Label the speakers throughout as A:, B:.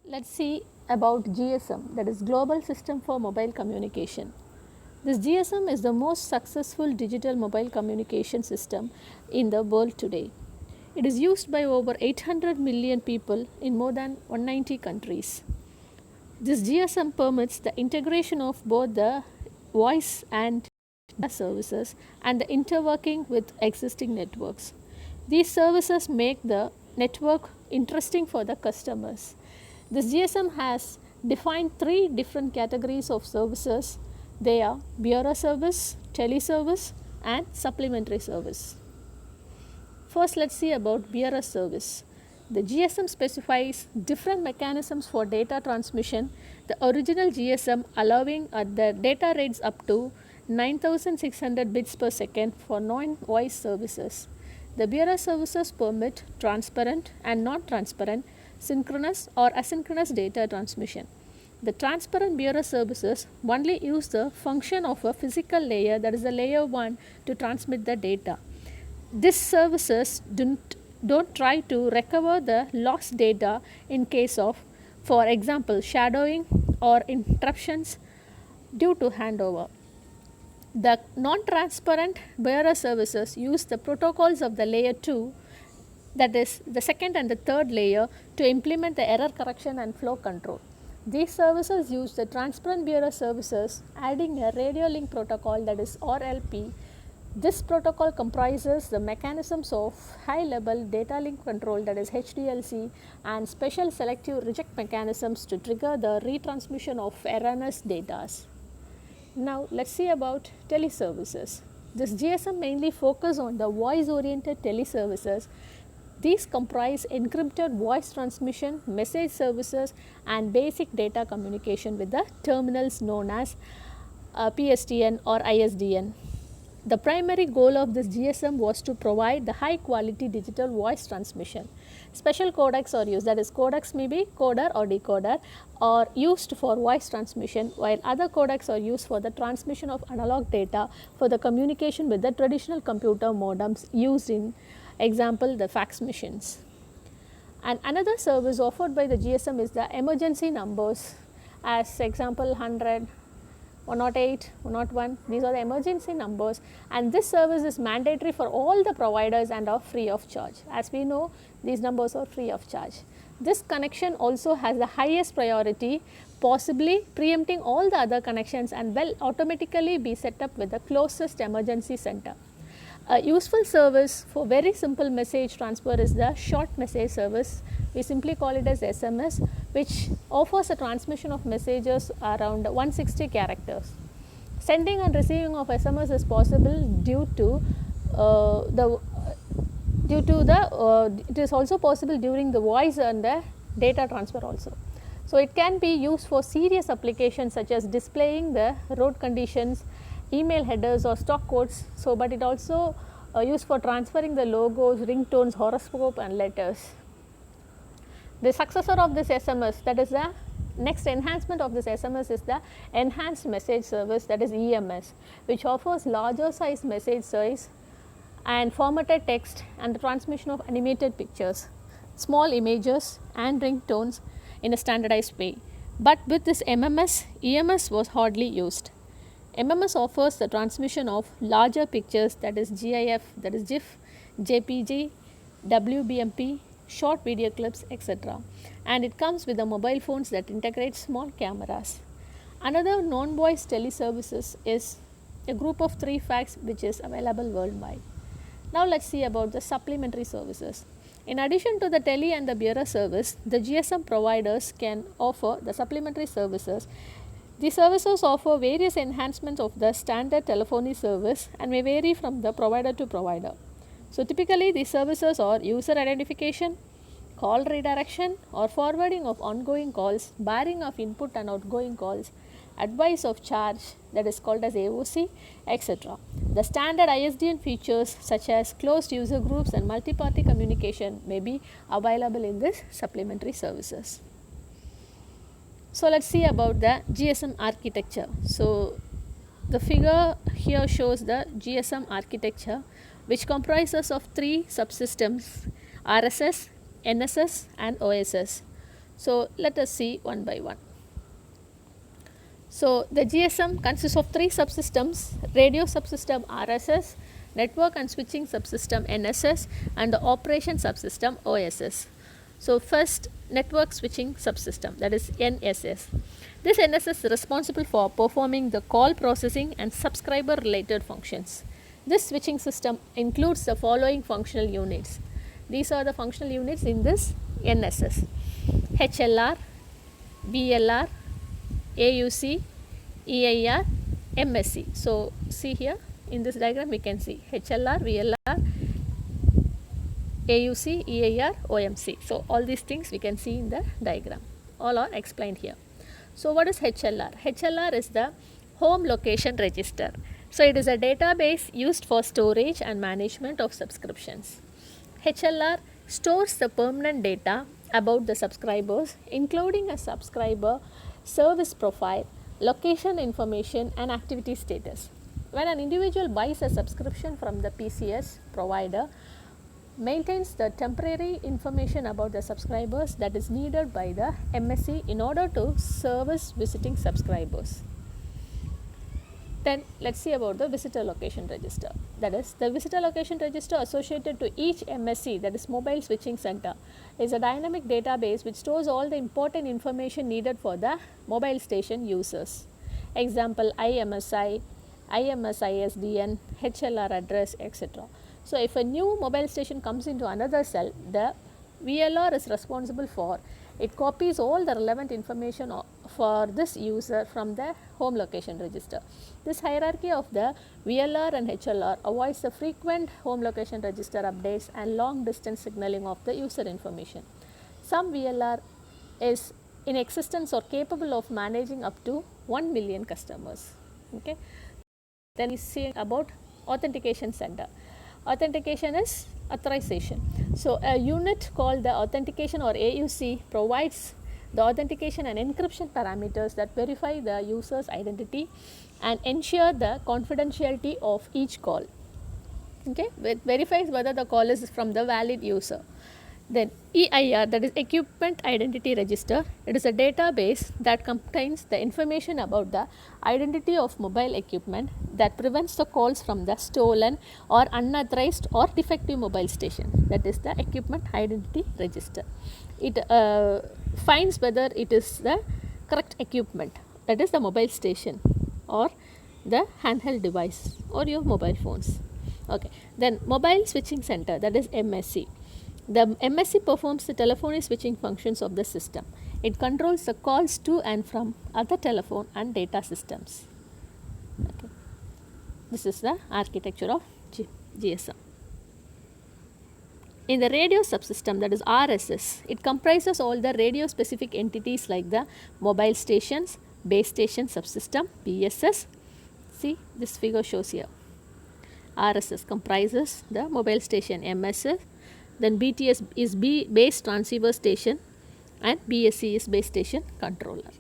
A: Let's see about GSM, that is Global System for Mobile Communication. This GSM is the most successful digital mobile communication system in the world today. It is used by over 800 million people in more than 190 countries. This GSM permits the integration of both the voice and data services and the interworking with existing networks. These services make the network interesting for the customers. This GSM has defined three different categories of services. They are bearer service, teleservice, and supplementary service. First, let's see about bearer service. The GSM specifies different mechanisms for data transmission. The original GSM allowing the data rates up to 9600 bits per second for non-voice services. The bearer services permit transparent and non-transparent, synchronous or asynchronous data transmission. The transparent bearer services only use the function of a physical layer, that is the layer 1, to transmit the data. These services don't try to recover the lost data in case of, for example, shadowing or interruptions due to handover. The non-transparent bearer services use the protocols of the layer 2, that is the second and the third layer, to implement the error correction and flow control. These services use the transparent bearer services, adding a radio link protocol, that is RLP. This protocol comprises the mechanisms of high level data link control, that is HDLC, and special selective reject mechanisms to trigger the retransmission of erroneous data. Now let's see about teleservices. This GSM mainly focuses on the voice oriented teleservices. These comprise encrypted voice transmission, message services, and basic data communication with the terminals known as PSTN or ISDN. The primary goal of this GSM was to provide the high quality digital voice transmission. Special codecs are used, that is codecs may be coder or decoder, are used for voice transmission, while other codecs are used for the transmission of analog data for the communication with the traditional computer modems used in example the fax machines. And another service offered by the GSM is the emergency numbers, as example 100, 108, 101. These are the emergency numbers, and this service is mandatory for all the providers and are free of charge. As we know, these numbers are free of charge. This connection also has the highest priority, possibly preempting all the other connections, and will automatically be set up with the closest emergency center. A useful service for very simple message transfer is the short message service. We simply call it as SMS, which offers a transmission of messages around 160 characters. Sending and receiving of SMS is possible it is also possible during the voice and the data transfer also. So it can be used for serious applications such as displaying the road conditions, email headers or stock codes. So but it also used for transferring the logos, ringtones, horoscope and letters. The successor of this SMS, that is the next enhancement of this SMS, is the enhanced message service, that is EMS, which offers larger size message size and formatted text and the transmission of animated pictures, small images and ringtones in a standardized way. But with this MMS, EMS was hardly used. MMS offers the transmission of larger pictures, that is GIF, that is GIF, JPG, WBMP, short video clips, etc. And it comes with the mobile phones that integrate small cameras. Another non-voice teleservices is a group of 3 fax which is available worldwide. Now let's see about the supplementary services. In addition to the tele and the bearer service, the GSM providers can offer the supplementary services. These services offer various enhancements of the standard telephony service and may vary from the provider to provider. So typically these services are user identification, call redirection or forwarding of ongoing calls, barring of input and outgoing calls, advice of charge, that is called as AOC, etc. The standard ISDN features such as closed user groups and multi-party communication may be available in this supplementary services. So let's see about the GSM architecture. So the figure here shows the GSM architecture, which comprises of 3 subsystems: RSS, NSS and OSS. So let us see one by one. So the GSM consists of three subsystems: radio subsystem RSS, network and switching subsystem NSS, and the operation subsystem OSS. So first, network switching subsystem, that is NSS. This NSS is responsible for performing the call processing and subscriber related functions. This switching system includes the following functional units. These are the functional units in this NSS: HLR, VLR, AUC, EIR, MSC. So see here in this diagram we can see HLR, VLR, AUC, EIR, OMC. So all these things we can see in the diagram. All are explained here. So what is HLR? HLR is the home location register. So it is a database used for storage and management of subscriptions. HLR stores the permanent data about the subscribers, including a subscriber service profile, location information, and activity status. When an individual buys a subscription from the PCS provider, maintains the temporary information about the subscribers that is needed by the MSC in order to service visiting subscribers. Then let's see about the visitor location register. That is, the visitor location register associated to each MSC, that is mobile switching center, is a dynamic database which stores all the important information needed for the mobile station users. Example: IMSI, IMSISDN, HLR address, etc. So if a new mobile station comes into another cell, the VLR is responsible for it copies all the relevant information for this user from the home location register. This hierarchy of the VLR and HLR avoids the frequent home location register updates and long distance signaling of the user information. Some VLR is in existence or capable of managing up to 1 million customers. Okay. Then we see about authentication center. Authentication is authorization. So a unit called the authentication or AUC provides the authentication and encryption parameters that verify the user's identity and ensure the confidentiality of each call. Okay, it verifies whether the call is from the valid user. Then EIR, that is Equipment Identity Register. It is a database that contains the information about the identity of mobile equipment that prevents the calls from the stolen or unauthorized or defective mobile station. That is the Equipment Identity Register. It finds whether it is the correct equipment, that is the mobile station or the handheld device or your mobile phones. Okay. Then Mobile Switching Center, that is MSC. The MSC performs the telephony switching functions of the system. It controls the calls to and from other telephone and data systems. Okay. This is the architecture of GSM. In the radio subsystem, that is RSS, it comprises all the radio specific entities like the mobile stations, base station subsystem, BSS. See, this figure shows here. RSS comprises the mobile station MSS, then BTS is base transceiver station, and BSC is base station controller.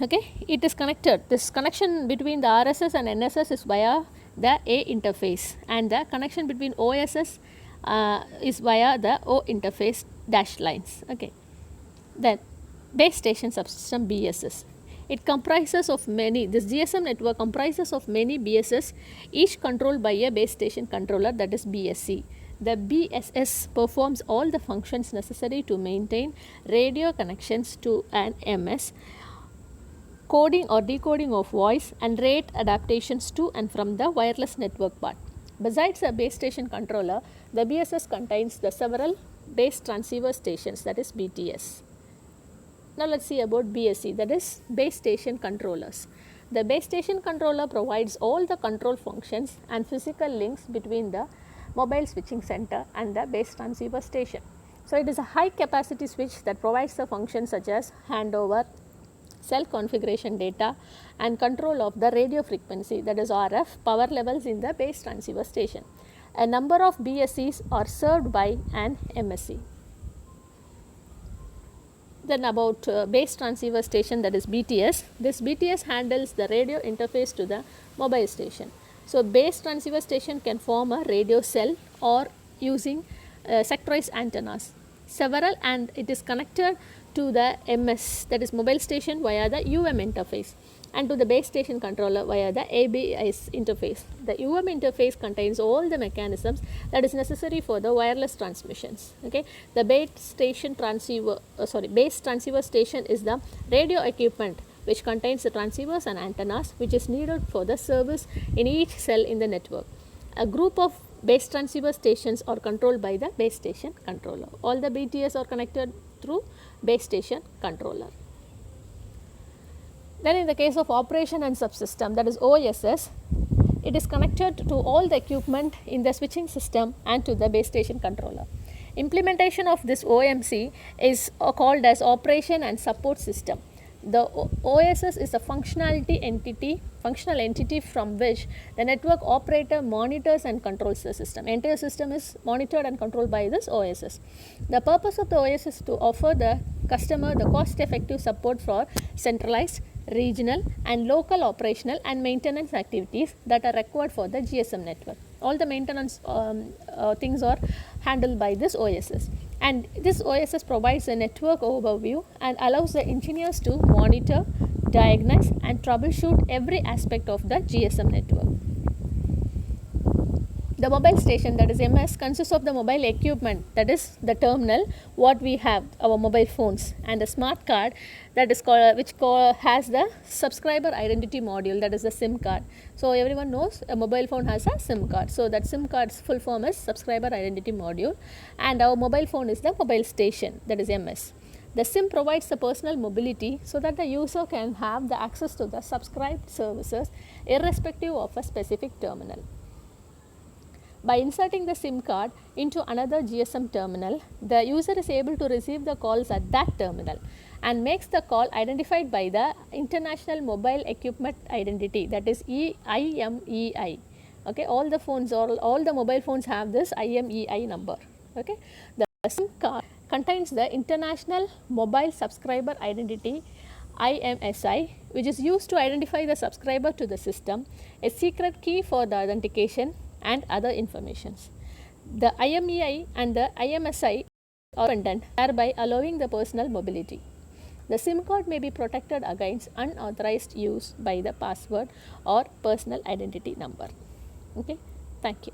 A: Okay, it is connected. This connection between the RSS and NSS is via the A interface, and the connection between OSS is via the O interface dashed lines. Okay, then base station subsystem BSS. It comprises of many, this GSM network comprises of many BSS, each controlled by a base station controller, that is BSC. The BSS performs all the functions necessary to maintain radio connections to an MS, coding or decoding of voice, and rate adaptations to and from the wireless network part. Besides a base station controller, the BSS contains the several base transceiver stations, that is BTS. Now let's see about BSC, that is base station controllers. The base station controller provides all the control functions and physical links between the mobile switching center and the base transceiver station. So it is a high capacity switch that provides the functions such as handover, cell configuration data, and control of the radio frequency, that is RF, power levels in the base transceiver station. A number of BSCs are served by an MSC. Then about base transceiver station, that is BTS. This BTS handles the radio interface to the mobile station. So base transceiver station can form a radio cell or using sectorized antennas. several, and it is connected to the MS, that is mobile station, via the interface, and to the base station controller via the ABS interface. The interface contains all the mechanisms that is necessary for the wireless transmissions. Okay, the base transceiver station is the radio equipment which contains the transceivers and antennas which is needed for the service in each cell in the network. A group of base transceiver stations are controlled by the base station controller. All the BTS are connected through base station controller. Then in the case of operation and subsystem, that is OSS, it is connected to all the equipment in the switching system and to the base station controller. Implementation of this OMC is called as operation and support system. The OSS is a functional entity from which the network operator monitors and controls the system. Entire system is monitored and controlled by this OSS. The purpose of the OSS is to offer the customer the cost-effective support for centralized, regional and local operational and maintenance activities that are required for the GSM network. All the maintenance things are handled by this OSS, and this OSS provides a network overview and allows the engineers to monitor, diagnose and troubleshoot every aspect of the GSM network. The mobile station, that is MS, consists of the mobile equipment, that is the terminal, what we have, our mobile phones, and the smart card, that is called, has the subscriber identity module, that is the SIM card. So everyone knows a mobile phone has a SIM card. So that SIM card's full form is subscriber identity module, and our mobile phone is the mobile station, that is MS. The SIM provides the personal mobility so that the user can have the access to the subscribed services irrespective of a specific terminal. By inserting the SIM card into another GSM terminal, the user is able to receive the calls at that terminal and makes the call identified by the International Mobile Equipment Identity, that is IMEI. Okay, all the mobile phones have this IMEI number. Okay, the SIM card contains the International Mobile Subscriber Identity, IMSI, which is used to identify the subscriber to the system, a secret key for the authentication and other informations. The IMEI and the IMSI are independent, thereby allowing the personal mobility. The SIM card may be protected against unauthorized use by the password or personal identity number. Okay, thank you.